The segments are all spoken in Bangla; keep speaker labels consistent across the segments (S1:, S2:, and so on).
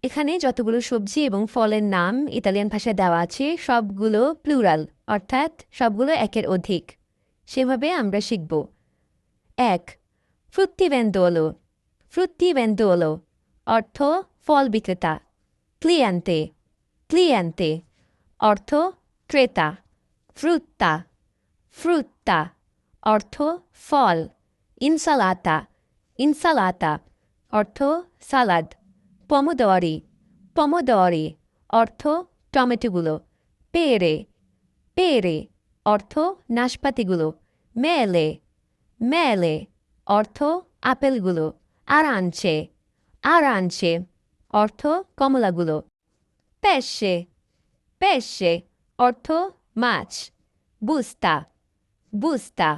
S1: এখানে যতগুলো সবজি এবং ফলের নাম ইতালিয়ান ভাষায় দেওয়া আছে সবগুলো প্লুরাল, অর্থাৎ সবগুলো একের অধিক। সেভাবে আমরা শিখব। ১. ফ্রুত্তিভেন্দোলো। ফ্রুত্তিভেন্দোলো অর্থ ফল বিক্রেতা। ক্লিয়ান্তে। ক্লিয়ান্তে অর্থ ক্রেতা। ফ্রুত্তা। ফ্রুত্তা অর্থ ফল। ইনসালাতা। ইনসালাতা অর্থ সালাদ। পমোদরি। পমোদরি অর্থ টমেটোগুলো। পেরে। পেরে অর্থ নাশপাতিগুলো। মেলে। মেলে অর্থ আপেলগুলো। আরাঞ্চে। আরাঞ্চে অর্থ কমলাগুলো। পেশে। পেশে অর্থ মাছ। বুস্তা। বুস্তা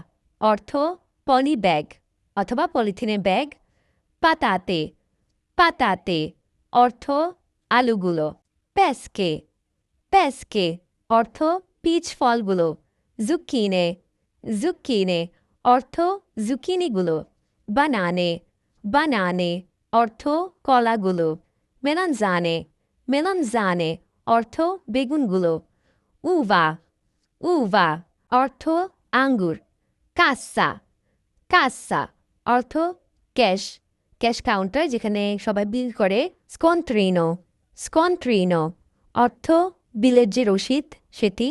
S1: অর্থ পলি ব্যাগ অথবা পলিথিনের ব্যাগ। পাতাতে। পাতাতে অর্থ আলুগুলো। পেস্কে। পেস্কে অর্থ পিচ ফলগুলো। জুকিনে। জুকিনে অর্থ জুকিনিগুলো। বানানে। বানানে অর্থ কলাগুলো। মেলানজানে। মেলানজানে অর্থ বেগুনগুলো। উভা। উভা অর্থ আঙ্গুর। কাসা। কাসা অর্থ ক্যাশ, ক্যাশ কাউন্টার যেখানে সবাই বিল করে। স্কন্ট্রিনো। স্কন্ট্রিনো অর্থ বিলের যে রসিদ সেটি।